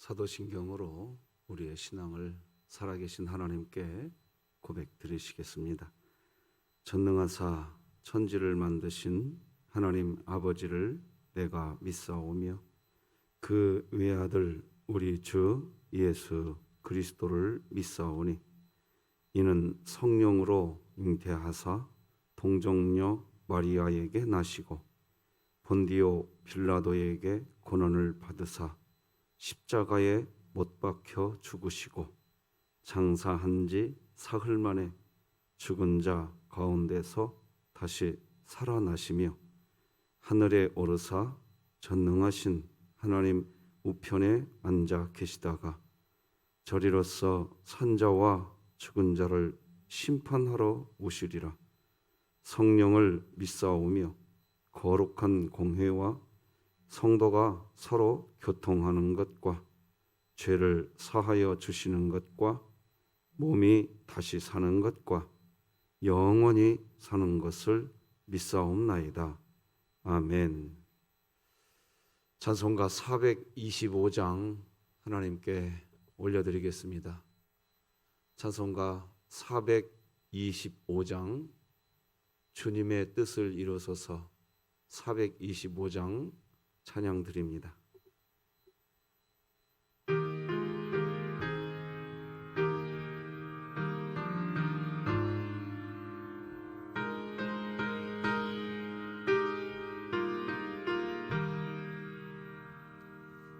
사도신경으로 우리의 신앙을 살아계신 하나님께 고백드리시겠습니다. 전능하사 천지를 만드신 하나님 아버지를 내가 믿사오며 그 외아들 우리 주 예수 그리스도를 믿사오니 이는 성령으로 잉태하사 동정녀 마리아에게 나시고 본디오 빌라도에게 고난을 받으사 십자가에 못 박혀 죽으시고 장사한 지 사흘 만에 죽은 자 가운데서 다시 살아나시며 하늘에 오르사 전능하신 하나님 우편에 앉아 계시다가 저리로서 산자와 죽은 자를 심판하러 오시리라. 성령을 믿사오며 거룩한 공회와 성도가 서로 교통하는 것과 죄를 사하여 주시는 것과 몸이 다시 사는 것과 영원히 사는 것을 믿사옵나이다. 아멘. 찬송가 425장 하나님께 올려드리겠습니다. 찬송가 425장 주님의 뜻을 이루소서 425장 찬양 드립니다.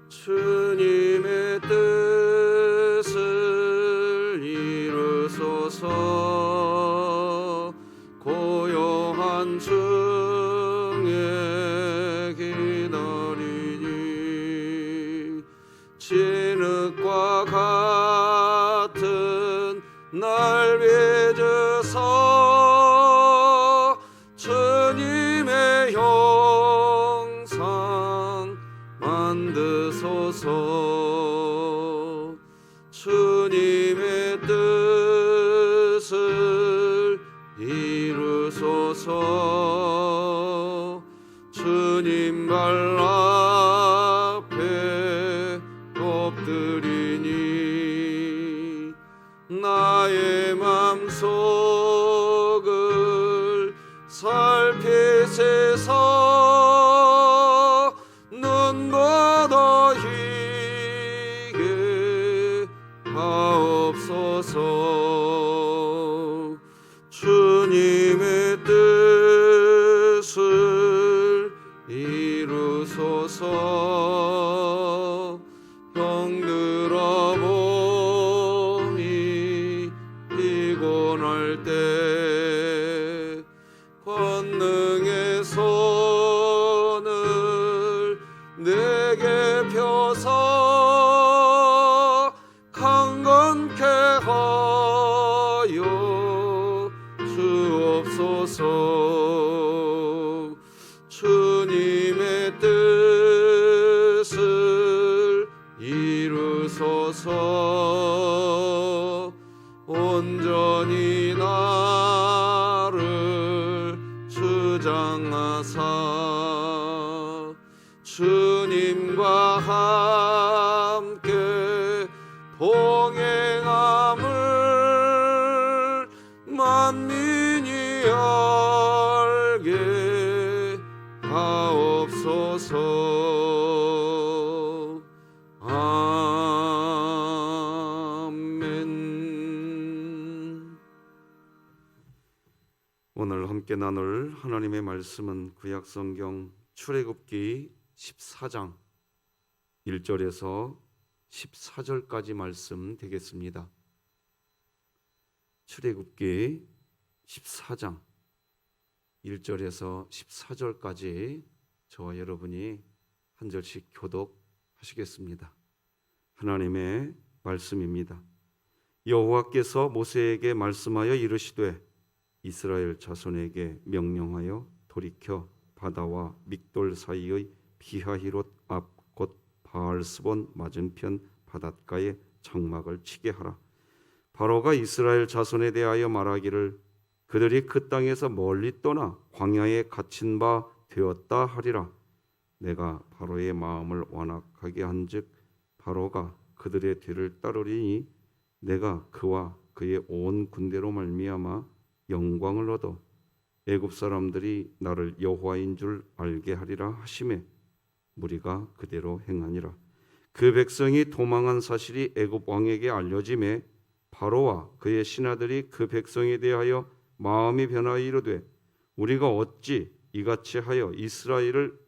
주님의 뜻을 이루소서 고요한 중에 기다리니 진흙과 같은 날 빚으사 주님의 형상 만드소서. 주님의 뜻을 이루소서. 주님 발 앞에 엎드리니 나의 맘속을 살피세서 눈보다 희게 하옵소서. 주님의 뜻을 이루소서. 병들어 몸이 피곤할 때 권능의 손을 내게 펴서 강건케 하여 주옵소서. 주님의 뜻을 이루소서. 온전히 나를 주장하사 주님과 함께 동행함을 만민이 알게 하옵소서. 아멘. 오늘 함께 나눌 하나님의 말씀은 구약성경 출애굽기 14장 1절에서 14절까지 말씀 되겠습니다. 출애굽기 14장 1절에서 14절까지 저와 여러분이 한 절씩 교독하시겠습니다. 하나님의 말씀입니다. 여호와께서 모세에게 말씀하여 이르시되 이스라엘 자손에게 명령하여 돌이켜 바다와 믹돌 사이의 비하히롯 앞 곧 바알스본 맞은편 바닷가에 장막을 치게 하라. 바로가 이스라엘 자손에 대하여 말하기를 그들이 그 땅에서 멀리 떠나 광야에 갇힌 바 되었다 하리라. 내가 바로의 마음을 완악하게 한즉 바로가 그들의 뒤를 따르리니 내가 그와 그의 온 군대로 말미암아 영광을 얻어 애굽 사람들이 나를 여호와인 줄 알게 하리라 하시매 무리가 그대로 행하니라. 그 백성이 도망한 사실이 애굽 왕에게 알려짐에 바로와 그의 신하들이 그 백성에 대하여 마음이 변하여 이르되 우리가 어찌 이같이 하여 이스라엘을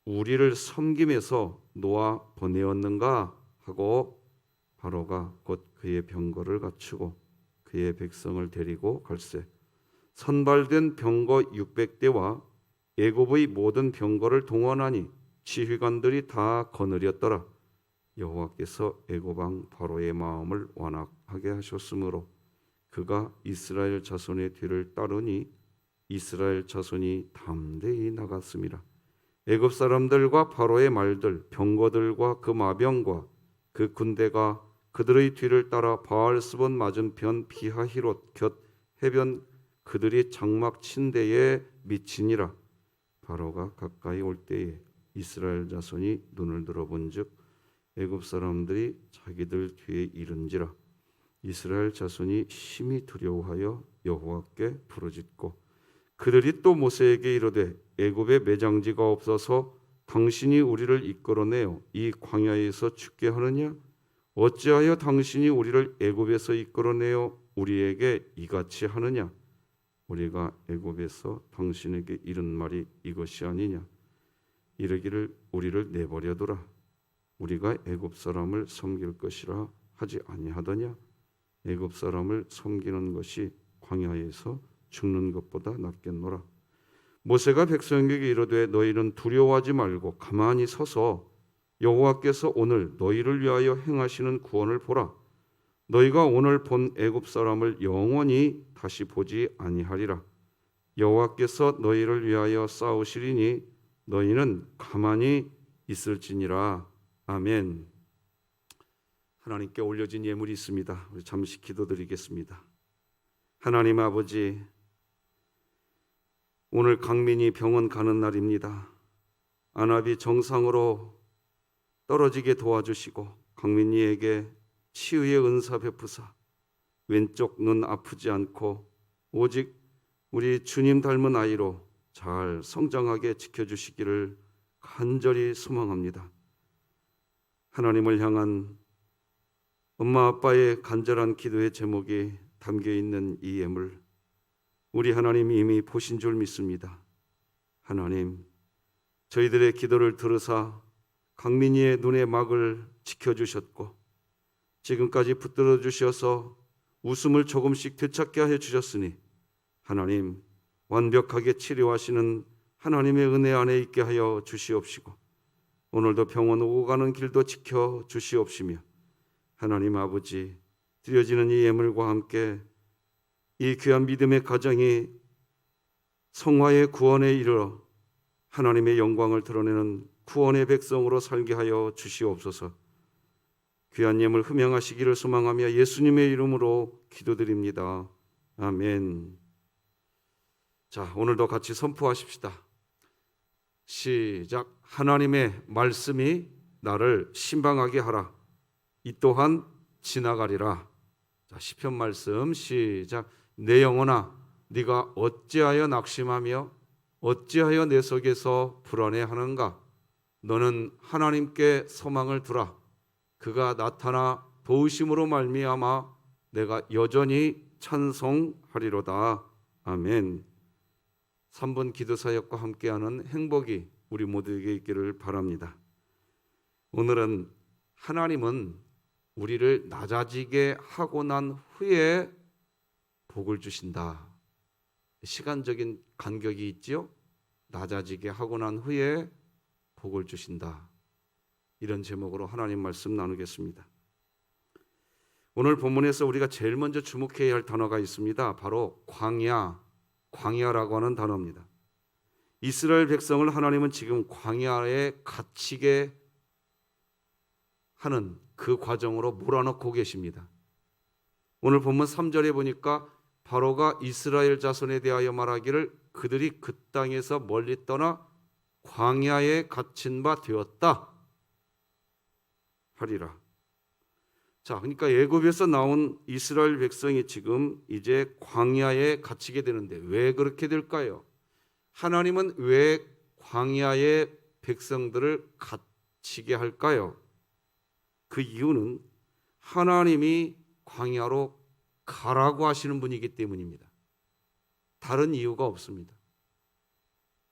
우리를 섬김에서 놓아 보내었는가 하고 바로가 곧 그의 병거를 갖추고 그의 백성을 데리고 갈새 선발된 병거 600대와 애굽의 모든 병거를 동원하니 지휘관들이 다 거느렸더라. 여호와께서 애굽 왕 바로의 마음을 완악하게 하셨으므로 그가 이스라엘 자손의 뒤를 따르니 이스라엘 자손이 담대히 나갔습니다. 애굽 사람들과 바로의 말들, 병거들과 그 마병과 그 군대가 그들의 뒤를 따라 바알스본 맞은편 비하히롯 곁 해변 그들이 장막 친 데에 미치니라. 바로가 가까이 올 때에 이스라엘 자손이 눈을 들어본즉 애굽 사람들이 자기들 뒤에 이른지라. 이스라엘 자손이 심히 두려워하여 여호와께 부르짖고 그들이 또 모세에게 이르되 애굽에 매장지가 없어서 당신이 우리를 이끌어내어 이 광야에서 죽게 하느냐? 어찌하여 당신이 우리를 애굽에서 이끌어내어 우리에게 이같이 하느냐? 우리가 애굽에서 당신에게 이른 말이 이것이 아니냐? 이르기를 우리를 내버려두라. 우리가 애굽 사람을 섬길 것이라 하지 아니하더냐? 애굽 사람을 섬기는 것이 광야에서 죽는 것보다 낫겠노라. 모세가 백성에게 이르되 너희는 두려워하지 말고 가만히 서서 여호와께서 오늘 너희를 위하여 행하시는 구원을 보라. 너희가 오늘 본 애굽 사람을 영원히 다시 보지 아니하리라. 여호와께서 너희를 위하여 싸우시리니 너희는 가만히 있을지니라. 아멘. 하나님께 올려진 예물이 있습니다. 우리 잠시 기도드리겠습니다. 하나님 아버지, 오늘 강민이 병원 가는 날입니다. 안압이 정상으로 떨어지게 도와주시고 강민이에게 치유의 은사 베푸사 왼쪽 눈 아프지 않고 오직 우리 주님 닮은 아이로 잘 성장하게 지켜주시기를 간절히 소망합니다. 하나님을 향한 엄마 아빠의 간절한 기도의 제목이 담겨있는 이 예물, 우리 하나님이 이미 보신 줄 믿습니다. 하나님, 저희들의 기도를 들으사 강민이의 눈의 막을 지켜주셨고 지금까지 붙들어 주셔서 웃음을 조금씩 되찾게 해 주셨으니 하나님, 완벽하게 치료하시는 하나님의 은혜 안에 있게 하여 주시옵시고 오늘도 병원 오고 가는 길도 지켜 주시옵시며 하나님 아버지, 드려지는 이 예물과 함께 이 귀한 믿음의 가정이 성화의 구원에 이르러 하나님의 영광을 드러내는 구원의 백성으로 살게 하여 주시옵소서. 귀한 예물 흠양하시기를 소망하며 예수님의 이름으로 기도드립니다. 아멘. 자, 오늘도 같이 선포하십시다. 시작. 하나님의 말씀이 나를 신방하게 하라. 이 또한 지나가리라. 자, 시편 말씀 시작. 내 영혼아, 네가 어찌하여 낙심하며 어찌하여 내 속에서 불안해하는가? 너는 하나님께 소망을 두라. 그가 나타나 도우심으로 말미암아 내가 여전히 찬송하리로다. 아멘. 3분 기도사역과 함께하는 행복이 우리 모두에게 있기를 바랍니다. 오늘은 하나님은 우리를 낮아지게 하고 난 후에 복을 주신다. 시간적인 간격이 있지요. 낮아지게 하고 난 후에 복을 주신다. 이런 제목으로 하나님 말씀 나누겠습니다. 오늘 본문에서 우리가 제일 먼저 주목해야 할 단어가 있습니다. 바로 광야라고 하는 단어입니다. 이스라엘 백성을 하나님은 지금 광야에 갇히게 하는 그 과정으로 몰아넣고 계십니다. 오늘 본문 3절에 보니까 바로가 이스라엘 자손에 대하여 말하기를 그들이 그 땅에서 멀리 떠나 광야에 갇힌 바 되었다. 하리라. 자, 그러니까 애굽에서 나온 이스라엘 백성이 지금 이제 광야에 갇히게 되는데 왜 그렇게 될까요? 하나님은 왜 광야에 백성들을 갇히게 할까요? 그 이유는 하나님이 광야로 가라고 하시는 분이기 때문입니다. 다른 이유가 없습니다.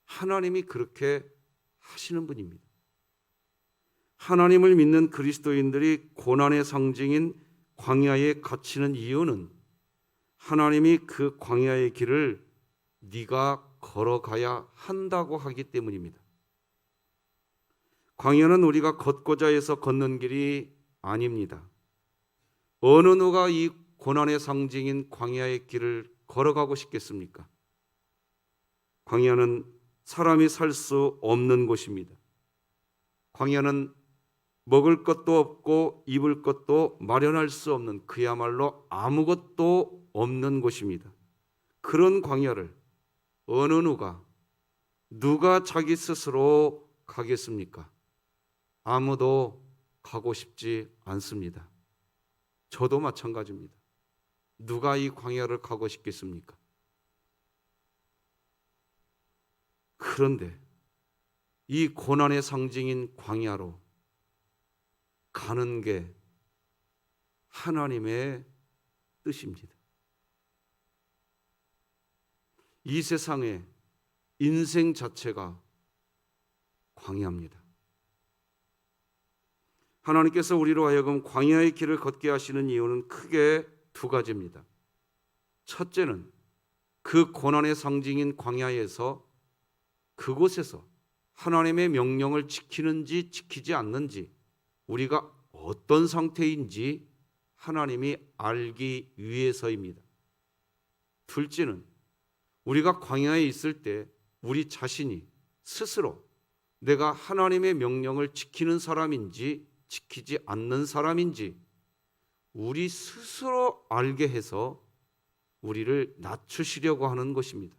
하나님이 그렇게 하시는 분입니다. 하나님을 믿는 그리스도인들이 고난의 상징인 광야에 갇히는 이유는 하나님이 그 광야의 길을 네가 걸어가야 한다고 하기 때문입니다. 광야는 우리가 걷고자 해서 걷는 길이 아닙니다. 어느 누가 이 고난의 상징인 광야의 길을 걸어가고 싶겠습니까? 광야는 사람이 살 수 없는 곳입니다. 광야는 먹을 것도 없고 입을 것도 마련할 수 없는 그야말로 아무것도 없는 곳입니다. 그런 광야를 어느 누가 자기 스스로 가겠습니까? 아무도 가고 싶지 않습니다. 저도 마찬가지입니다. 누가 이 광야를 가고 싶겠습니까? 그런데 이 고난의 상징인 광야로 가는 게 하나님의 뜻입니다. 이 세상의 인생 자체가 광야입니다. 하나님께서 우리로 하여금 광야의 길을 걷게 하시는 이유는 크게 두 가지입니다. 첫째는 그 고난의 상징인 광야에서 그곳에서 하나님의 명령을 지키는지 지키지 않는지 우리가 어떤 상태인지 하나님이 알기 위해서입니다. 둘째는 우리가 광야에 있을 때 우리 자신이 스스로 내가 하나님의 명령을 지키는 사람인지 지키지 않는 사람인지 우리 스스로 알게 해서 우리를 낮추시려고 하는 것입니다.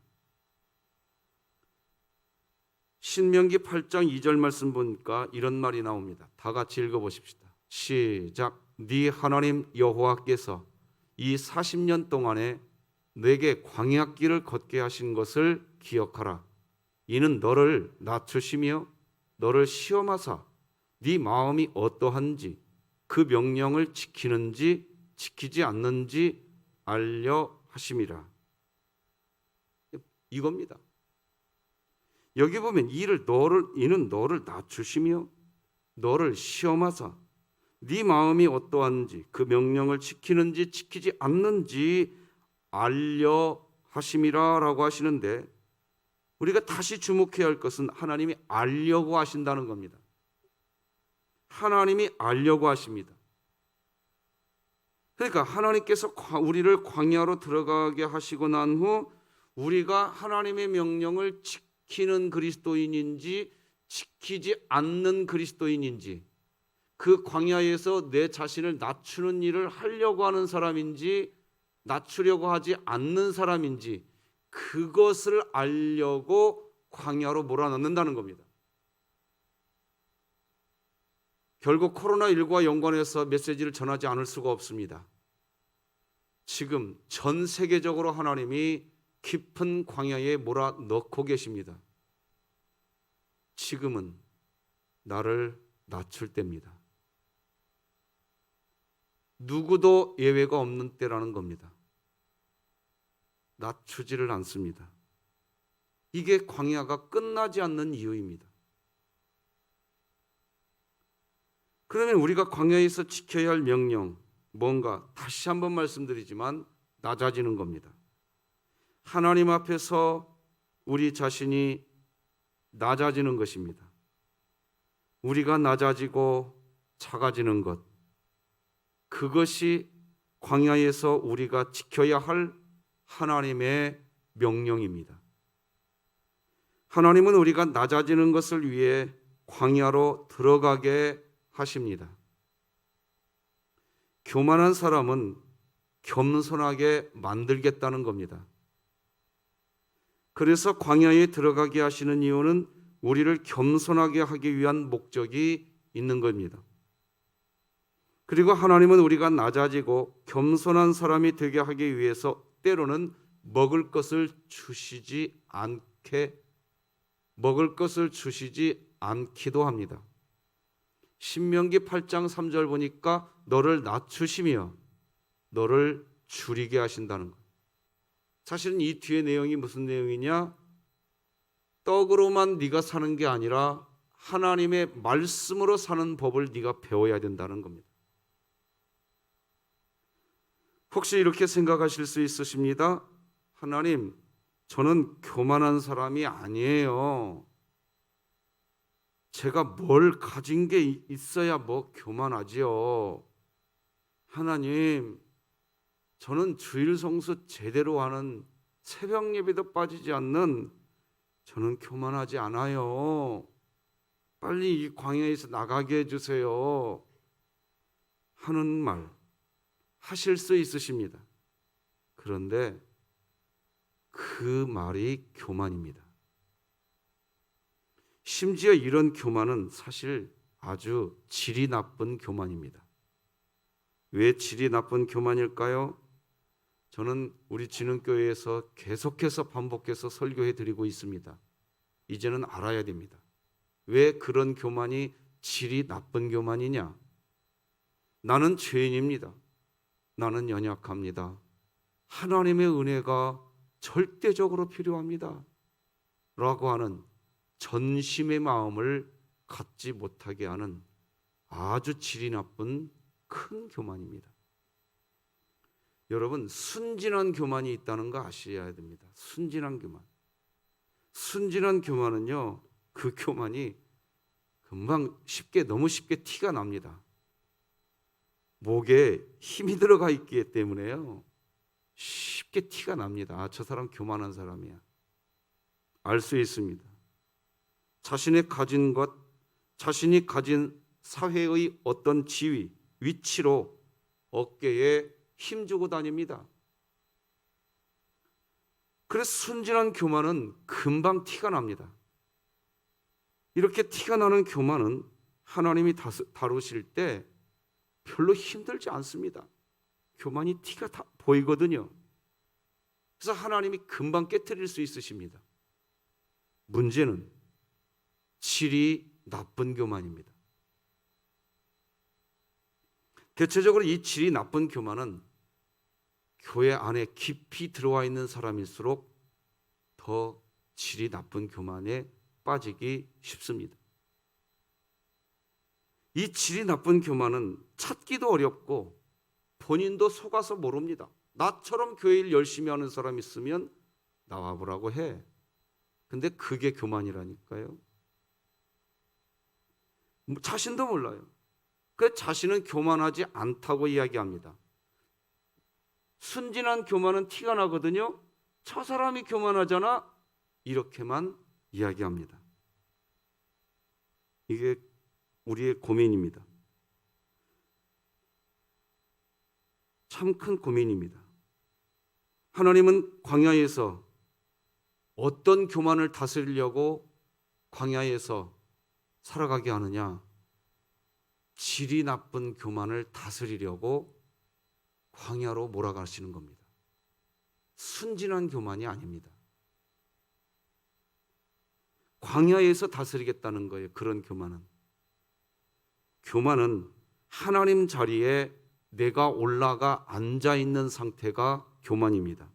신명기 8장 2절 말씀 보니까 이런 말이 나옵니다. 다 같이 읽어보십시다. 시작. 네 하나님 여호와께서 이 40년 동안에 내게 광야길을 걷게 하신 것을 기억하라. 이는 너를 낮추시며 너를 시험하사 네 마음이 어떠한지 그 명령을 지키는지 지키지 않는지 알려 하심이라. 이겁니다. 여기 보면 이는 너를 낮추시며 너를 시험하사 네 마음이 어떠한지 그 명령을 지키는지 지키지 않는지 알려 하심이라라고 하시는데 우리가 다시 주목해야 할 것은 하나님이 알려고 하신다는 겁니다. 하나님이 알려고 하십니다. 그러니까 하나님께서 우리를 광야로 들어가게 하시고 난 후 우리가 하나님의 명령을 지키는 그리스도인인지 지키지 않는 그리스도인인지 그 광야에서 내 자신을 낮추는 일을 하려고 하는 사람인지 낮추려고 하지 않는 사람인지 그것을 알려고 광야로 몰아넣는다는 겁니다. 결국 코로나19와 연관해서 메시지를 전하지 않을 수가 없습니다. 지금 전 세계적으로 하나님이 깊은 광야에 몰아넣고 계십니다. 지금은 나를 낮출 때입니다. 누구도 예외가 없는 때라는 겁니다. 낮추지를 않습니다. 이게 광야가 끝나지 않는 이유입니다. 그러면 우리가 광야에서 지켜야 할 명령 뭔가 다시 한번 말씀드리지만 낮아지는 겁니다. 하나님 앞에서 우리 자신이 낮아지는 것입니다. 우리가 낮아지고 작아지는 것 그것이 광야에서 우리가 지켜야 할 하나님의 명령입니다. 하나님은 우리가 낮아지는 것을 위해 광야로 들어가게 하십니다. 교만한 사람은 겸손하게 만들겠다는 겁니다. 그래서 광야에 들어가게 하시는 이유는 우리를 겸손하게 하기 위한 목적이 있는 겁니다. 그리고 하나님은 우리가 낮아지고 겸손한 사람이 되게 하기 위해서 때로는 먹을 것을 주시지 않기도 합니다. 신명기 8장 3절 보니까 너를 낮추시며 너를 줄이게 하신다는 것. 사실은 이 뒤에 내용이 무슨 내용이냐? 떡으로만 네가 사는 게 아니라 하나님의 말씀으로 사는 법을 네가 배워야 된다는 겁니다. 혹시 이렇게 생각하실 수 있으십니다. 하나님, 저는 교만한 사람이 아니에요. 제가 뭘 가진 게 있어야 뭐 교만하지요. 하나님, 저는 주일 성수 제대로 하는 새벽 예배도 빠지지 않는 저는 교만하지 않아요. 빨리 이 광야에서 나가게 해주세요. 하는 말 하실 수 있으십니다. 그런데 그 말이 교만입니다. 심지어 이런 교만은 사실 아주 질이 나쁜 교만입니다. 왜 질이 나쁜 교만일까요? 저는 우리 진흥교회에서 계속해서 반복해서 설교해 드리고 있습니다. 이제는 알아야 됩니다. 왜 그런 교만이 질이 나쁜 교만이냐? 나는 죄인입니다. 나는 연약합니다. 하나님의 은혜가 절대적으로 필요합니다. 라고 하는 전심의 마음을 갖지 못하게 하는 아주 질이 나쁜 큰 교만입니다. 여러분, 순진한 교만이 있다는 거 아셔야 됩니다. 순진한 교만. 순진한 교만은요, 그 교만이 금방 너무 쉽게 티가 납니다. 목에 힘이 들어가 있기 때문에요. 쉽게 티가 납니다. 아, 저 사람 교만한 사람이야. 알 수 있습니다. 자신이 가진 것, 자신이 가진 사회의 어떤 지위, 위치로 어깨에 힘주고 다닙니다. 그래서 순진한 교만은 금방 티가 납니다. 이렇게 티가 나는 교만은 하나님이 다루실 때 별로 힘들지 않습니다. 교만이 티가 다 보이거든요. 그래서 하나님이 금방 깨트릴 수 있으십니다. 문제는 질이 나쁜 교만입니다. 대체적으로 이 질이 나쁜 교만은 교회 안에 깊이 들어와 있는 사람일수록 더 질이 나쁜 교만에 빠지기 쉽습니다. 이 질이 나쁜 교만은 찾기도 어렵고 본인도 속아서 모릅니다. 나처럼 교회 일 열심히 하는 사람 있으면 나와보라고 해. 근데 그게 교만이라니까요. 자신도 몰라요. 그 자신은 교만하지 않다고 이야기합니다. 순진한 교만은 티가 나거든요. 저 사람이 교만하잖아. 이렇게만 이야기합니다. 이게 우리의 고민입니다. 참 큰 고민입니다. 하나님은 광야에서 어떤 교만을 다스리려고 광야에서 살아가게 하느냐? 질이 나쁜 교만을 다스리려고 광야로 몰아가시는 겁니다. 순진한 교만이 아닙니다. 광야에서 다스리겠다는 거예요. 그런 교만은. 교만은 하나님 자리에 내가 올라가 앉아 있는 상태가 교만입니다.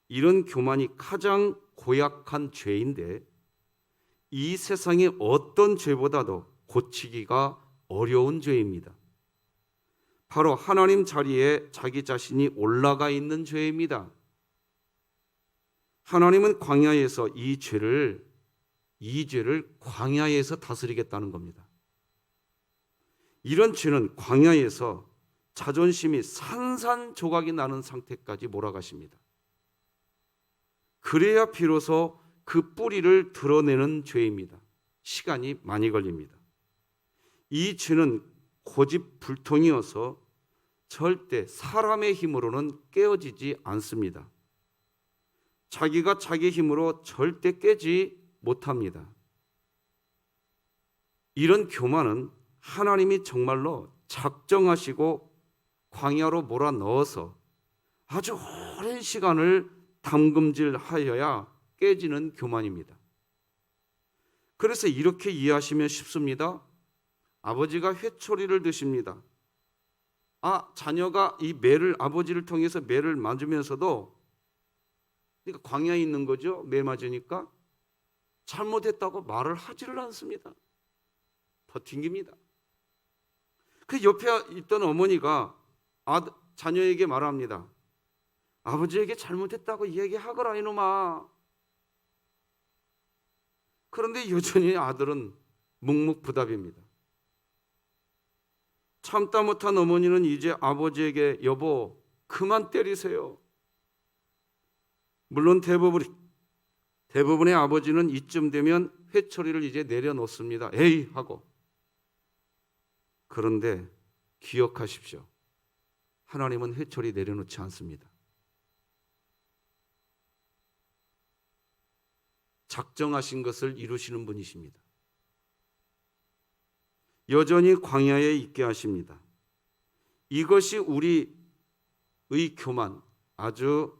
이런 교만이 가장 고약한 죄인데 이 세상의 어떤 죄보다도 고치기가 어려운 죄입니다. 바로 하나님 자리에 자기 자신이 올라가 있는 죄입니다. 하나님은 광야에서 이 죄를 광야에서 다스리겠다는 겁니다. 이런 죄는 광야에서 자존심이 산산조각이 나는 상태까지 몰아가십니다. 그래야 비로소 그 뿌리를 드러내는 죄입니다. 시간이 많이 걸립니다. 이 죄는 고집불통이어서 절대 사람의 힘으로는 깨어지지 않습니다. 자기가 자기 힘으로 절대 깨지 못합니다. 이런 교만은 하나님이 정말로 작정하시고 광야로 몰아넣어서 아주 오랜 시간을 담금질하여야 깨지는 교만입니다. 그래서 이렇게 이해하시면 쉽습니다. 아버지가 회초리를 드십니다. 자녀가 이 매를, 아버지를 통해서 매를 맞으면서도, 그러니까 광야에 있는 거죠. 매 맞으니까 잘못했다고 말을 하지를 않습니다. 버팅깁니다. 그 옆에 있던 어머니가 자녀에게 말합니다. 아버지에게 잘못했다고 얘기하거라 이놈아. 그런데 여전히 아들은 묵묵부답입니다. 참다 못한 어머니는 이제 아버지에게 여보 그만 때리세요. 물론 대부분의 아버지는 이쯤 되면 회초리를 이제 내려놓습니다. 에이 하고. 그런데 기억하십시오. 하나님은 회초리 내려놓지 않습니다. 작정하신 것을 이루시는 분이십니다. 여전히 광야에 있게 하십니다. 이것이 우리의 교만, 아주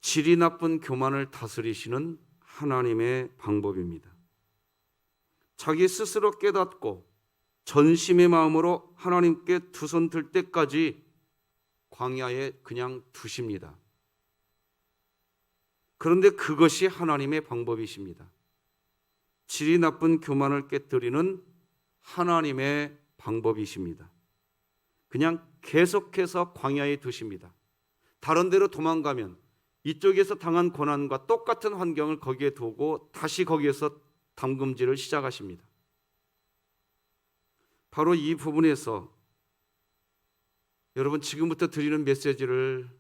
질이 나쁜 교만을 다스리시는 하나님의 방법입니다. 자기 스스로 깨닫고 전심의 마음으로 하나님께 두 손 들 때까지 광야에 그냥 두십니다. 그런데 그것이 하나님의 방법이십니다. 질이 나쁜 교만을 깨뜨리는 하나님의 방법이십니다. 그냥 계속해서 광야에 두십니다. 다른 데로 도망가면 이쪽에서 당한 고난과 똑같은 환경을 거기에 두고 다시 거기에서 담금질을 시작하십니다. 바로 이 부분에서 여러분 지금부터 드리는 메시지를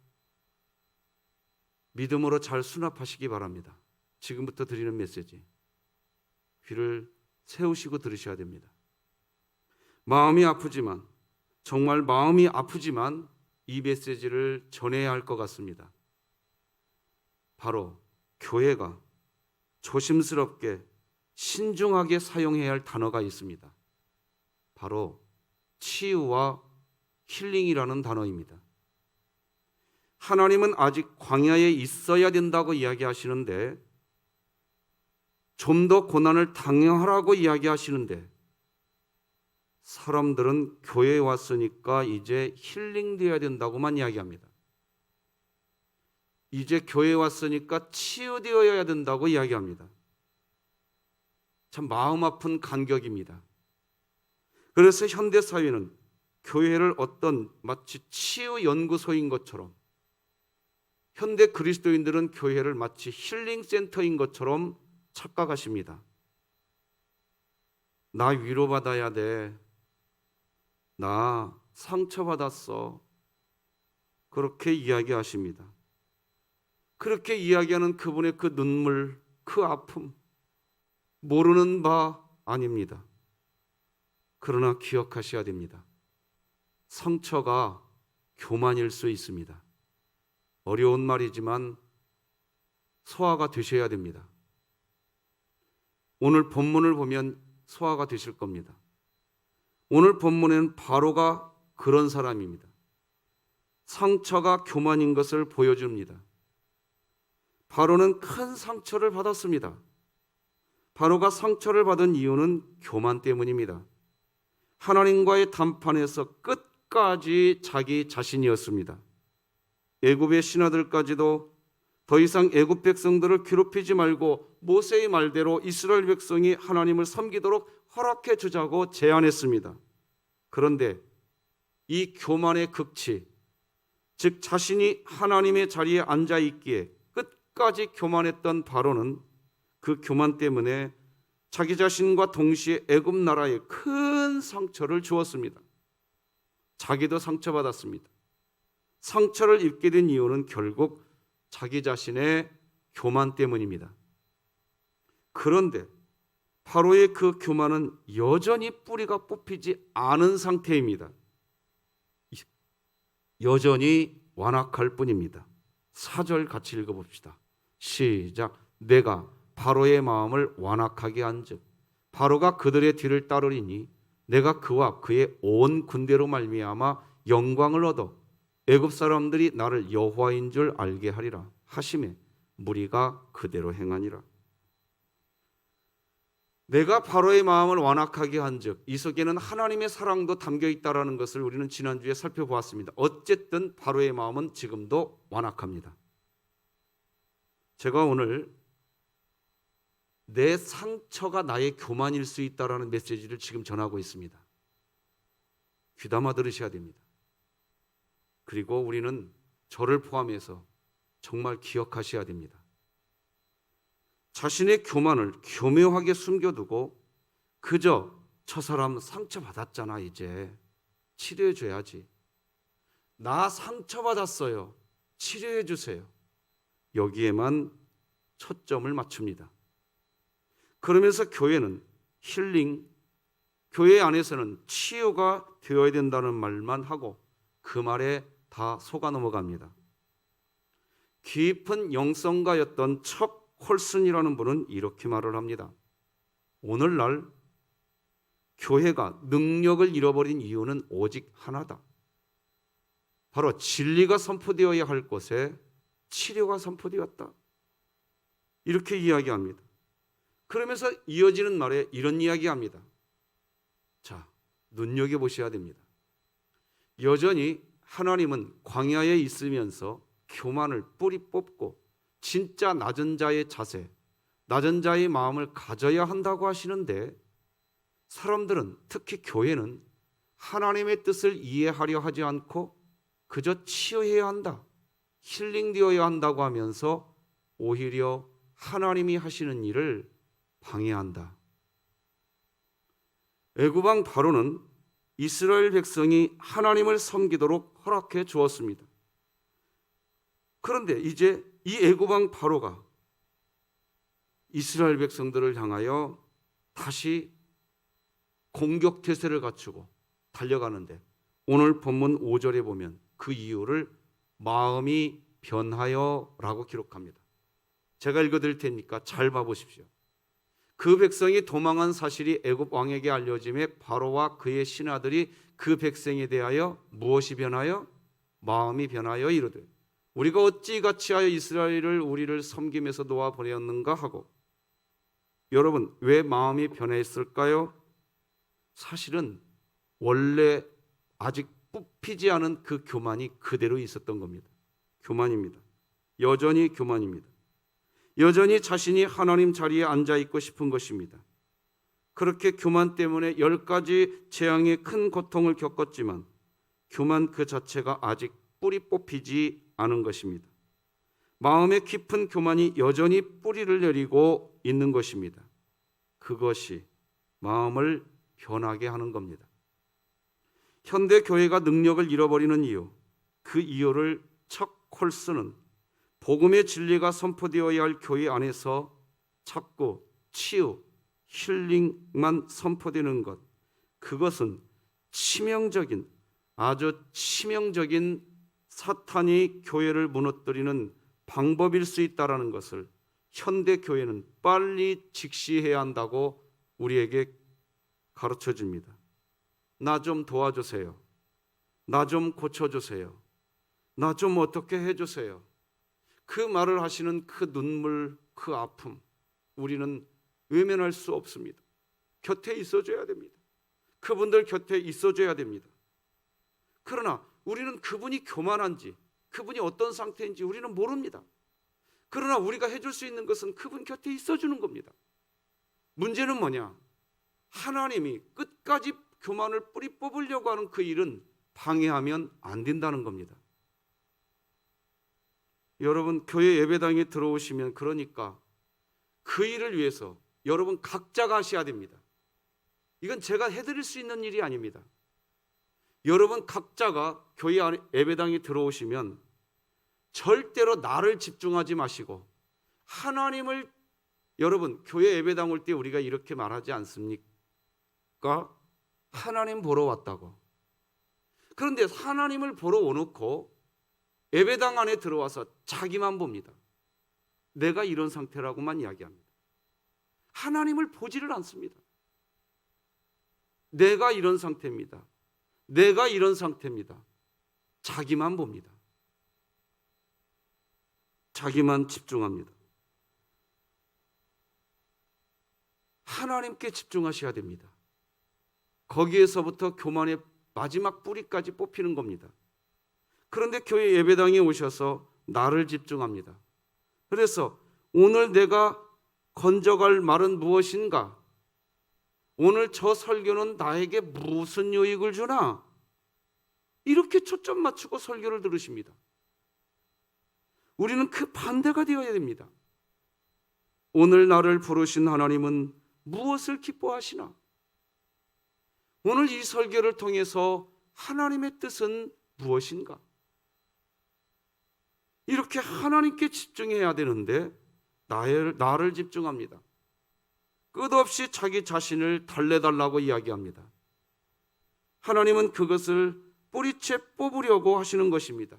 믿음으로 잘 수납하시기 바랍니다. 지금부터 드리는 메시지 귀를 세우시고 들으셔야 됩니다. 마음이 아프지만, 정말 마음이 아프지만 이 메시지를 전해야 할 것 같습니다. 바로 교회가 조심스럽게 신중하게 사용해야 할 단어가 있습니다. 바로 치유와 힐링이라는 단어입니다. 하나님은 아직 광야에 있어야 된다고 이야기하시는데, 좀 더 고난을 당하라고 이야기하시는데, 사람들은 교회에 왔으니까 이제 힐링되어야 된다고만 이야기합니다. 이제 교회에 왔으니까 치유되어야 된다고 이야기합니다. 참 마음 아픈 간격입니다. 그래서 현대사회는 교회를 어떤 마치 치유연구소인 것처럼, 현대 그리스도인들은 교회를 마치 힐링센터인 것처럼 착각하십니다. 나 위로받아야 돼. 나 상처받았어. 그렇게 이야기하십니다. 그렇게 이야기하는 그분의 그 눈물, 그 아픔, 모르는 바 아닙니다. 그러나 기억하셔야 됩니다. 상처가 교만일 수 있습니다. 어려운 말이지만 소화가 되셔야 됩니다. 오늘 본문을 보면 소화가 되실 겁니다. 오늘 본문에는 바로가 그런 사람입니다. 상처가 교만인 것을 보여줍니다. 바로는 큰 상처를 받았습니다. 바로가 상처를 받은 이유는 교만 때문입니다. 하나님과의 담판에서 끝까지 자기 자신이었습니다. 애굽의 신하들까지도 더 이상 애굽 백성들을 괴롭히지 말고 모세의 말대로 이스라엘 백성이 하나님을 섬기도록 허락해 주자고 제안했습니다. 그런데 이 교만의 극치, 즉 자신이 하나님의 자리에 앉아 있기에 끝까지 교만했던 바로는 그 교만 때문에 자기 자신과 동시에 애굽 나라에 큰 상처를 주었습니다. 자기도 상처받았습니다. 상처를 입게 된 이유는 결국 자기 자신의 교만 때문입니다. 그런데 바로의 그 교만은 여전히 뿌리가 뽑히지 않은 상태입니다. 여전히 완악할 뿐입니다. 4절 같이 읽어봅시다. 시작. 내가 바로의 마음을 완악하게 한즉 바로가 그들의 뒤를 따르리니 내가 그와 그의 온 군대로 말미암아 영광을 얻어 애굽 사람들이 나를 여호와인 줄 알게 하리라 하심에 무리가 그대로 행하니라. 내가 바로의 마음을 완악하게 한즉 이 속에는 하나님의 사랑도 담겨 있다라는 것을 우리는 지난주에 살펴보았습니다. 어쨌든 바로의 마음은 지금도 완악합니다. 제가 오늘 내 상처가 나의 교만일 수 있다라는 메시지를 지금 전하고 있습니다. 귀담아 들으셔야 됩니다. 그리고 우리는 저를 포함해서 정말 기억하셔야 됩니다. 자신의 교만을 교묘하게 숨겨두고 그저 저 사람 상처받았잖아, 이제 치료해줘야지. 나 상처받았어요, 치료해주세요. 여기에만 초점을 맞춥니다. 그러면서 교회는 힐링, 교회 안에서는 치유가 되어야 된다는 말만 하고 그 말에 다 속아 넘어갑니다. 깊은 영성가였던 척 콜슨이라는 분은 이렇게 말을 합니다. 오늘날 교회가 능력을 잃어버린 이유는 오직 하나다. 바로 진리가 선포되어야 할 곳에 치료가 선포되었다. 이렇게 이야기합니다. 그러면서 이어지는 말에 이런 이야기합니다. 자, 눈여겨보셔야 됩니다. 여전히 하나님은 광야에 있으면서 교만을 뿌리 뽑고 진짜 낮은 자의 자세, 낮은 자의 마음을 가져야 한다고 하시는데 사람들은, 특히 교회는 하나님의 뜻을 이해하려 하지 않고 그저 치유해야 한다, 힐링되어야 한다고 하면서 오히려 하나님이 하시는 일을 방해한다. 애굽 왕 바로는 이스라엘 백성이 하나님을 섬기도록 허락해 주었습니다. 그런데 이제 이 애굽 왕 바로가 이스라엘 백성들을 향하여 다시 공격 태세를 갖추고 달려가는데 오늘 본문 5절에 보면 그 이유를 마음이 변하여라고 기록합니다. 제가 읽어드릴 테니까 잘 봐보십시오. 그 백성이 도망한 사실이 애굽 왕에게 알려짐에 바로와 그의 신하들이 그 백성에 대하여 무엇이 변하여? 마음이 변하여 이르되 우리가 어찌 같이 하여 이스라엘을 우리를 섬김에서 놓아 보내었는가 하고. 여러분, 왜 마음이 변했을까요? 사실은 원래 아직 뽑히지 않은 그 교만이 그대로 있었던 겁니다. 교만입니다. 여전히 교만입니다. 여전히 자신이 하나님 자리에 앉아 있고 싶은 것입니다. 그렇게 교만 때문에 10가지 재앙의 큰 고통을 겪었지만 교만 그 자체가 아직 뿌리 뽑히지 않은 것입니다. 마음의 깊은 교만이 여전히 뿌리를 내리고 있는 것입니다. 그것이 마음을 변하게 하는 겁니다. 현대 교회가 능력을 잃어버리는 이유, 그 이유를 척 콜슨은 복음의 진리가 선포되어야 할 교회 안에서 자꾸 치유, 힐링만 선포되는 것, 그것은 치명적인, 아주 치명적인 사탄이 교회를 무너뜨리는 방법일 수 있다는 것을 현대 교회는 빨리 직시해야 한다고 우리에게 가르쳐 줍니다. 나 좀 도와주세요. 나 좀 고쳐주세요. 나 좀 어떻게 해주세요. 그 말을 하시는 그 눈물, 그 아픔, 우리는 외면할 수 없습니다. 곁에 있어줘야 됩니다. 그분들 곁에 있어줘야 됩니다. 그러나 우리는 그분이 교만한지, 그분이 어떤 상태인지 우리는 모릅니다. 그러나 우리가 해줄 수 있는 것은 그분 곁에 있어주는 겁니다. 문제는 뭐냐? 하나님이 끝까지 교만을 뿌리 뽑으려고 하는 그 일은 방해하면 안 된다는 겁니다. 여러분, 교회 예배당에 들어오시면 그러니까 그 일을 위해서 여러분 각자가 하셔야 됩니다. 이건 제가 해드릴 수 있는 일이 아닙니다. 여러분 각자가 교회 예배당에 들어오시면 절대로 나를 집중하지 마시고 하나님을, 여러분 교회 예배당 올 때 우리가 이렇게 말하지 않습니까? 하나님 보러 왔다고. 그런데 하나님을 보러 오놓고 예배당 안에 들어와서 자기만 봅니다. 내가 이런 상태라고만 이야기합니다. 하나님을 보지를 않습니다. 내가 이런 상태입니다. 내가 이런 상태입니다. 자기만 봅니다. 자기만 집중합니다. 하나님께 집중하셔야 됩니다. 거기에서부터 교만의 마지막 뿌리까지 뽑히는 겁니다. 그런데 교회 예배당에 오셔서 나를 집중합니다. 그래서 오늘 내가 건져갈 말은 무엇인가? 오늘 저 설교는 나에게 무슨 유익을 주나? 이렇게 초점 맞추고 설교를 들으십니다. 우리는 그 반대가 되어야 됩니다. 오늘 나를 부르신 하나님은 무엇을 기뻐하시나? 오늘 이 설교를 통해서 하나님의 뜻은 무엇인가? 이렇게 하나님께 집중해야 되는데 나를 집중합니다. 끝없이 자기 자신을 달래달라고 이야기합니다. 하나님은 그것을 뿌리채 뽑으려고 하시는 것입니다.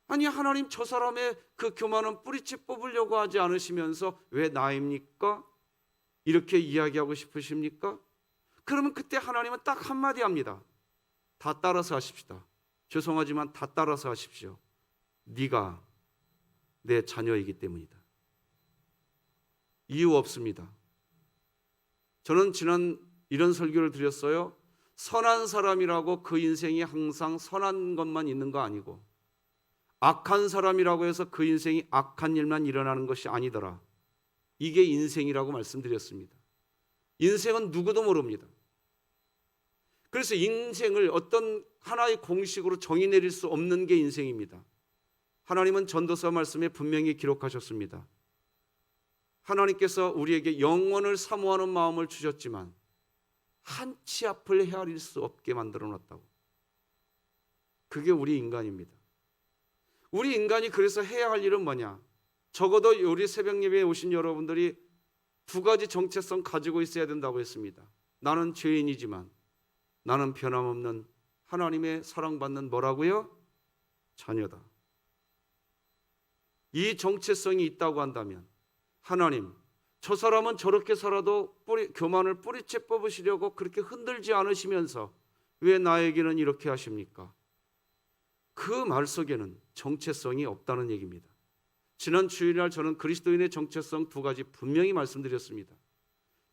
아니, 하나님 저 사람의 그 교만은 뿌리채 뽑으려고 하지 않으시면서 왜 나입니까? 이렇게 이야기하고 싶으십니까? 그러면 그때 하나님은 딱 한마디 합니다. 다 따라서 하십시다. 죄송하지만 다 따라서 하십시오. 네가 내 자녀이기 때문이다. 이유 없습니다. 저는 지난 이런 설교를 드렸어요. 선한 사람이라고 그 인생이 항상 선한 것만 있는 거 아니고 악한 사람이라고 해서 그 인생이 악한 일만 일어나는 것이 아니더라. 이게 인생이라고 말씀드렸습니다. 인생은 누구도 모릅니다. 그래서 인생을 어떤 하나의 공식으로 정의 내릴 수 없는 게 인생입니다. 하나님은 전도서 말씀에 분명히 기록하셨습니다. 하나님께서 우리에게 영원을 사모하는 마음을 주셨지만 한 치 앞을 헤아릴 수 없게 만들어 놨다고. 그게 우리 인간입니다. 우리 인간이 그래서 해야 할 일은 뭐냐? 적어도 우리 새벽 예배에 오신 여러분들이 두 가지 정체성 가지고 있어야 된다고 했습니다. 나는 죄인이지만 나는 변함없는 하나님의 사랑받는 뭐라고요? 자녀다. 이 정체성이 있다고 한다면 하나님, 저 사람은 저렇게 살아도 교만을 뿌리채 뽑으시려고 그렇게 흔들지 않으시면서 왜 나에게는 이렇게 하십니까? 그 말 속에는 정체성이 없다는 얘기입니다. 지난 주일날 저는 그리스도인의 정체성 두 가지 분명히 말씀드렸습니다.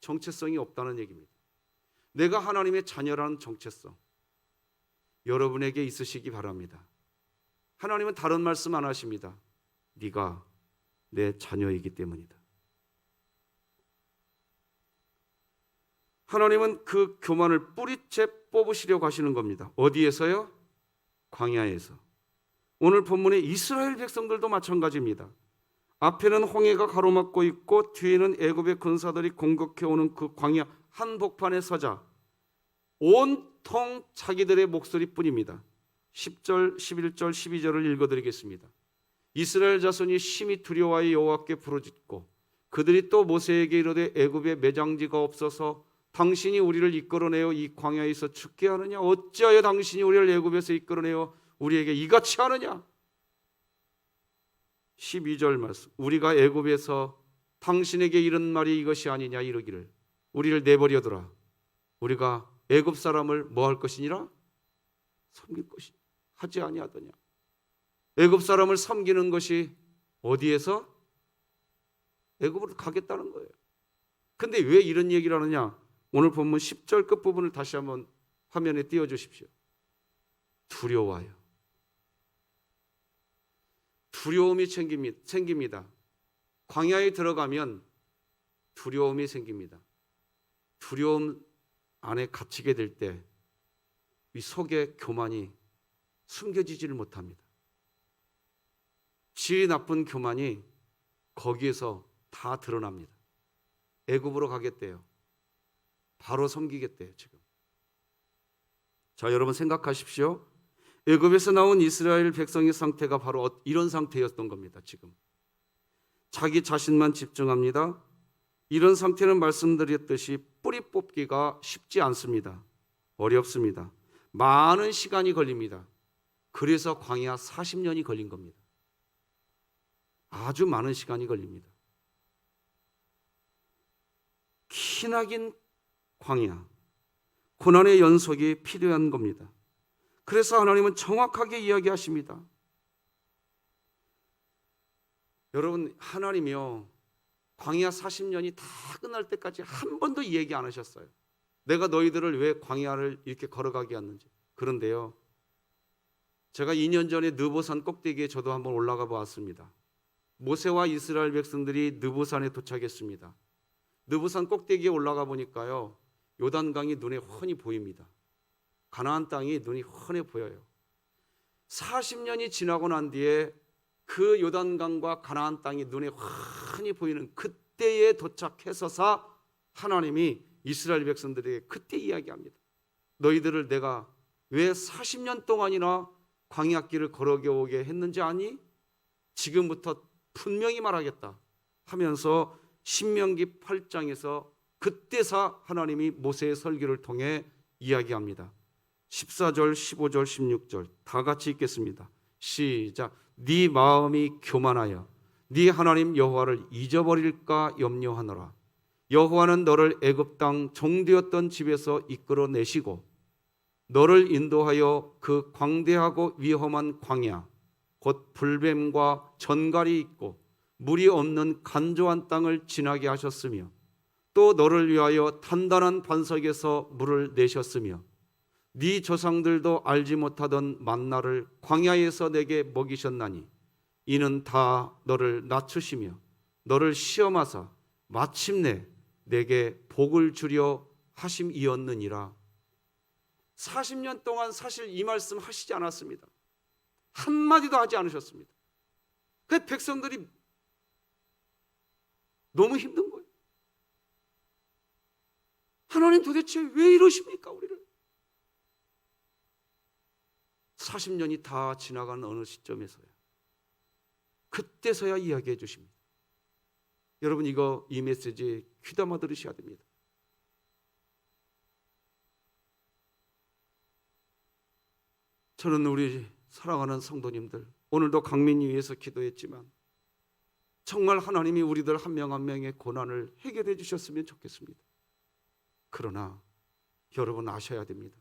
정체성이 없다는 얘기입니다. 내가 하나님의 자녀라는 정체성 여러분에게 있으시기 바랍니다. 하나님은 다른 말씀 안 하십니다. 네가 내 자녀이기 때문이다. 하나님은 그 교만을 뿌리채 뽑으시려고 하시는 겁니다. 어디에서요? 광야에서. 오늘 본문의 이스라엘 백성들도 마찬가지입니다. 앞에는 홍해가 가로막고 있고 뒤에는 애굽의 군사들이 공격해오는 그 광야 한복판에 서자 온통 자기들의 목소리뿐입니다. 10절, 11절, 12절을 읽어드리겠습니다. 이스라엘 자손이 심히 두려워하여 여호와께 부르짖고 그들이 또 모세에게 이르되 애굽에 매장지가 없어서 당신이 우리를 이끌어내어 이 광야에서 죽게 하느냐? 어찌하여 당신이 우리를 애굽에서 이끌어내어 우리에게 이같이 하느냐? 12절 말씀. 우리가 애굽에서 당신에게 이른 말이 이것이 아니냐 이르기를 우리를 내버려두라. 우리가 애굽 사람을 뭐 할 것이니라? 섬길 것이 하지 아니하더냐. 애굽 사람을 섬기는 것이 어디에서? 애굽으로 가겠다는 거예요. 근데 왜 이런 얘기를 하느냐? 오늘 본문 10절 끝부분을 다시 한번 화면에 띄워주십시오. 두려워요. 두려움이 생깁니다. 광야에 들어가면 두려움이 생깁니다. 두려움 안에 갇히게 될 때 이 속의 교만이 숨겨지지를 못합니다. 질이 나쁜 교만이 거기에서 다 드러납니다. 애굽으로 가겠대요. 바로 섬기겠대요. 지금. 자, 여러분 생각하십시오. 애굽에서 나온 이스라엘 백성의 상태가 바로 이런 상태였던 겁니다. 지금 자기 자신만 집중합니다. 이런 상태는 말씀드렸듯이 뿌리 뽑기가 쉽지 않습니다. 어렵습니다. 많은 시간이 걸립니다. 그래서 광야 40년이 걸린 겁니다. 아주 많은 시간이 걸립니다. 기나긴 광야, 고난의 연속이 필요한 겁니다. 그래서 하나님은 정확하게 이야기하십니다. 여러분, 하나님이요, 광야 40년이 다 끝날 때까지 한 번도 이 얘기 안 하셨어요. 내가 너희들을 왜 광야를 이렇게 걸어가게 했는지. 그런데요, 제가 2년 전에 느보산 꼭대기에 저도 한번 올라가 보았습니다. 모세와 이스라엘 백성들이 느보산에 도착했습니다. 느보산 꼭대기에 올라가 보니까요, 요단강이 눈에 훤히 보입니다. 가나안 땅이 눈이 훤히 보여요. 40년이 지나고 난 뒤에 그 요단강과 가나안 땅이 눈에 훤히 보이는 그때에 도착해서서 하나님이 이스라엘 백성들에게 그때 이야기합니다. 너희들을 내가 왜 40년 동안이나 광야길을 걸어오게 했는지 아니? 지금부터 분명히 말하겠다 하면서 신명기 8장에서 그때서 하나님이 모세의 설교를 통해 이야기합니다. 14절, 15절, 16절 다 같이 읽겠습니다. 시작. 네 마음이 교만하여 네 하나님 여호와를 잊어버릴까 염려하노라. 여호와는 너를 애굽 땅 종되었던 집에서 이끌어내시고 너를 인도하여 그 광대하고 위험한 광야 곧 불뱀과 전갈이 있고 물이 없는 간조한 땅을 지나게 하셨으며 또 너를 위하여 단단한 반석에서 물을 내셨으며 네 조상들도 알지 못하던 만나를 광야에서 내게 먹이셨나니 이는 다 너를 낮추시며 너를 시험하사 마침내 내게 복을 주려 하심이었느니라. 40년 동안 사실 이 말씀 하시지 않았습니다. 한마디도 하지 않으셨습니다. 그 백성들이 너무 힘든 거예요. 하나님 도대체 왜 이러십니까 우리를? 40년이 다 지나간 어느 시점에서야 그때서야 이야기해 주십니다. 여러분, 이 메시지 귀담아 들으셔야 됩니다. 저는 우리 사랑하는 성도님들, 오늘도 강민이 위해서 기도했지만 정말 하나님이 우리들 한 명 한 명의 고난을 해결해 주셨으면 좋겠습니다. 그러나 여러분 아셔야 됩니다.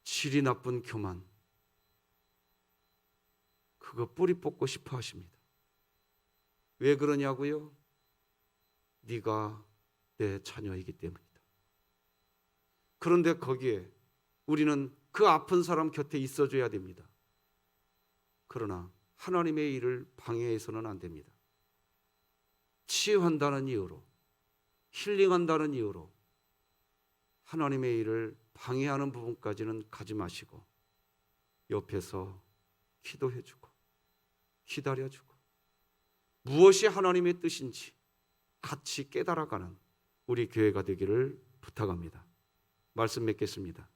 질이 나쁜 교만, 그거 뿌리 뽑고 싶어 하십니다. 왜 그러냐고요? 네가 내 자녀이기 때문이다. 그런데 거기에 우리는 그 아픈 사람 곁에 있어줘야 됩니다. 그러나 하나님의 일을 방해해서는 안 됩니다. 치유한다는 이유로, 힐링한다는 이유로 하나님의 일을 방해하는 부분까지는 가지 마시고 옆에서 기도해주고 기다려주고 무엇이 하나님의 뜻인지 같이 깨달아가는 우리 교회가 되기를 부탁합니다. 말씀 맺겠습니다.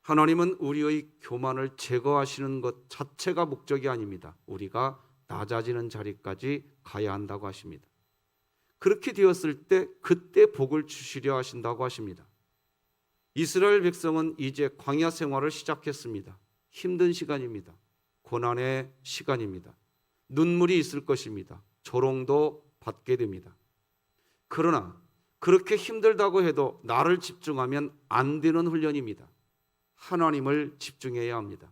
하나님은 우리의 교만을 제거하시는 것 자체가 목적이 아닙니다. 우리가 낮아지는 자리까지 가야 한다고 하십니다. 그렇게 되었을 때 그때 복을 주시려 하신다고 하십니다. 이스라엘 백성은 이제 광야 생활을 시작했습니다. 힘든 시간입니다. 고난의 시간입니다. 눈물이 있을 것입니다. 조롱도 받게 됩니다. 그러나 그렇게 힘들다고 해도 나를 집중하면 안 되는 훈련입니다. 하나님을 집중해야 합니다.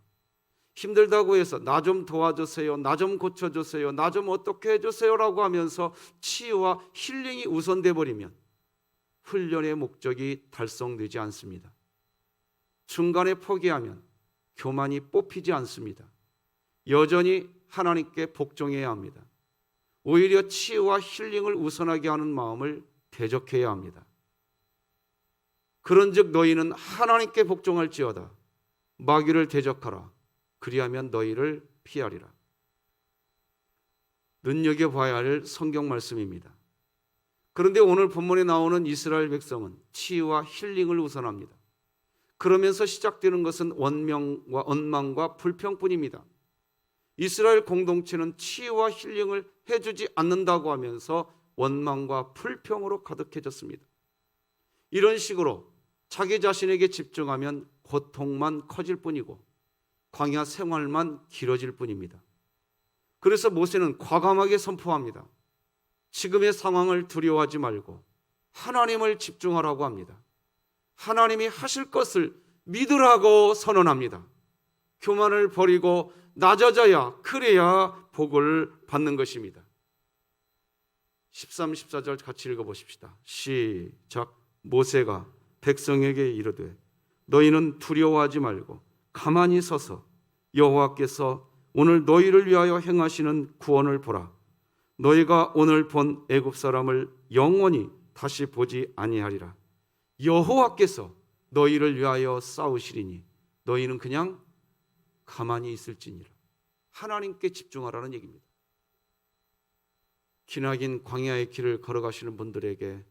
힘들다고 해서 나 좀 도와주세요, 나 좀 고쳐주세요, 나 좀 어떻게 해주세요 라고 하면서 치유와 힐링이 우선돼 버리면 훈련의 목적이 달성되지 않습니다. 중간에 포기하면 교만이 뽑히지 않습니다. 여전히 하나님께 복종해야 합니다. 오히려 치유와 힐링을 우선하게 하는 마음을 대적해야 합니다. 그런즉 너희는 하나님께 복종할지어다. 마귀를 대적하라. 그리하면 너희를 피하리라. 눈여겨봐야 할 성경 말씀입니다. 그런데 오늘 본문에 나오는 이스라엘 백성은 치유와 힐링을 우선합니다. 그러면서 시작되는 것은 원망과 불평뿐입니다. 이스라엘 공동체는 치유와 힐링을 해주지 않는다고 하면서 원망과 불평으로 가득해졌습니다. 이런 식으로 자기 자신에게 집중하면 고통만 커질 뿐이고 광야 생활만 길어질 뿐입니다. 그래서 모세는 과감하게 선포합니다. 지금의 상황을 두려워하지 말고 하나님을 집중하라고 합니다. 하나님이 하실 것을 믿으라고 선언합니다. 교만을 버리고 낮아져야, 그래야 복을 받는 것입니다. 13, 14절 같이 읽어보십시다. 시작. 모세가 백성에게 이르되 너희는 두려워하지 말고 가만히 서서 여호와께서 오늘 너희를 위하여 행하시는 구원을 보라. 너희가 오늘 본 애굽 사람을 영원히 다시 보지 아니하리라. 여호와께서 너희를 위하여 싸우시리니 너희는 그냥 가만히 있을지니라. 하나님께 집중하라는 얘기입니다. 기나긴 광야의 길을 걸어가시는 분들에게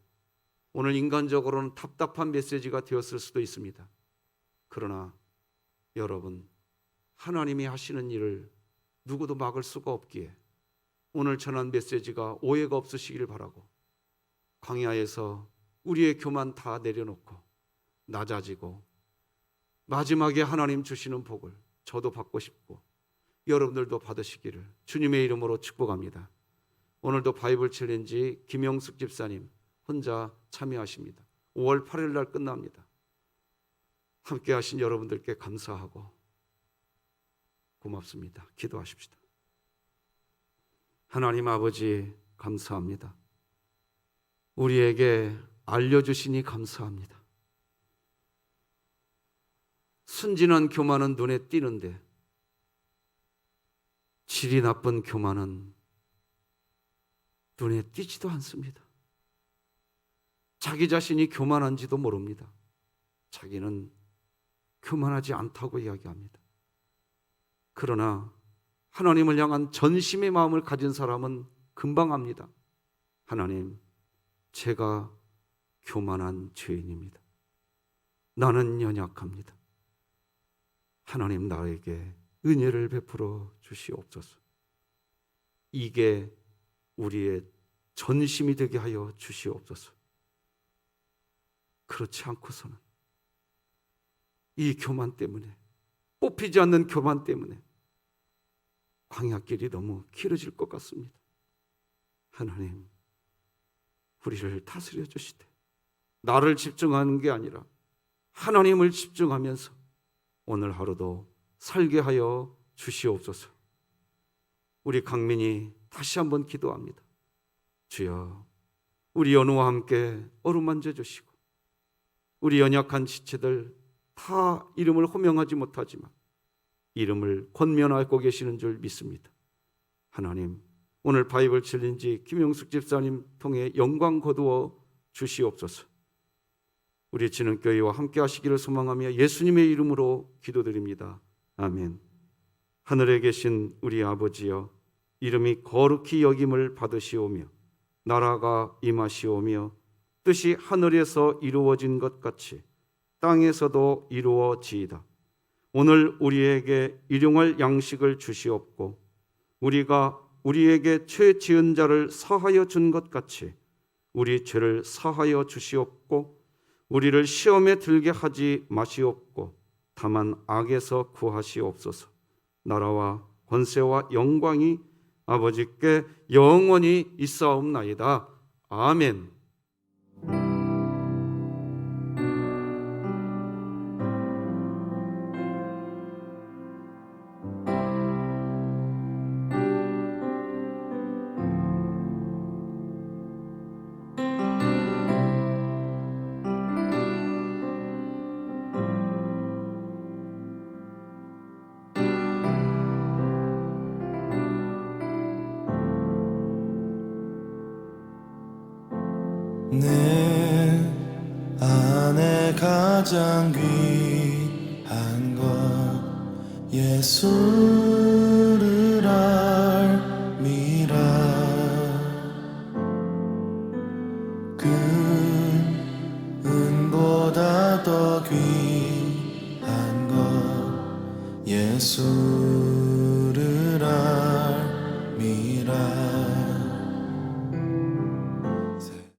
오늘 인간적으로는 답답한 메시지가 되었을 수도 있습니다. 그러나 여러분, 하나님이 하시는 일을 누구도 막을 수가 없기에 오늘 전한 메시지가 오해가 없으시기를 바라고, 광야에서 우리의 교만 다 내려놓고 낮아지고 마지막에 하나님 주시는 복을 저도 받고 싶고 여러분들도 받으시기를 주님의 이름으로 축복합니다. 오늘도 바이블 챌린지 김영숙 집사님 혼자 참여하십니다. 5월 8일 날 끝납니다. 함께 하신 여러분들께 감사하고 고맙습니다. 기도하십시다. 하나님 아버지, 감사합니다. 우리에게 알려주시니 감사합니다. 순진한 교만은 눈에 띄는데 질이 나쁜 교만은 눈에 띄지도 않습니다. 자기 자신이 교만한지도 모릅니다. 자기는 교만하지 않다고 이야기합니다. 그러나 하나님을 향한 전심의 마음을 가진 사람은 금방 압니다. 하나님, 제가 교만한 죄인입니다. 나는 연약합니다. 하나님, 나에게 은혜를 베풀어 주시옵소서. 이게 우리의 전심이 되게 하여 주시옵소서. 그렇지 않고서는 이 교만 때문에, 뽑히지 않는 교만 때문에 광야길이 너무 길어질 것 같습니다. 하나님, 우리를 다스려 주시되 나를 집중하는 게 아니라 하나님을 집중하면서 오늘 하루도 살게 하여 주시옵소서. 우리 강민이 다시 한번 기도합니다. 주여, 우리 연우와 함께 어루만져 주시고 우리 연약한 지체들 다 이름을 호명하지 못하지만 이름을 권면하고 계시는 줄 믿습니다. 하나님, 오늘 바이블 챌린지 김영숙 집사님 통해 영광 거두어 주시옵소서. 우리 진흥교회와 함께 하시기를 소망하며 예수님의 이름으로 기도드립니다. 아멘. 하늘에 계신 우리 아버지여, 이름이 거룩히 여김을 받으시오며 나라가 임하시오며 뜻이 하늘에서 이루어진 것 같이 땅에서도 이루어지이다. 오늘 우리에게 일용할 양식을 주시옵고 우리가 우리에게 죄 지은 자를 사하여 준 것 같이 우리 죄를 사하여 주시옵고 우리를 시험에 들게 하지 마시옵고 다만 악에서 구하시옵소서. 나라와 권세와 영광이 아버지께 영원히 있사옵나이다. 아멘. 내 안에 가장 귀한 것 예수를 알미라. 그 은보다 더 귀한 것 예수를 알미라.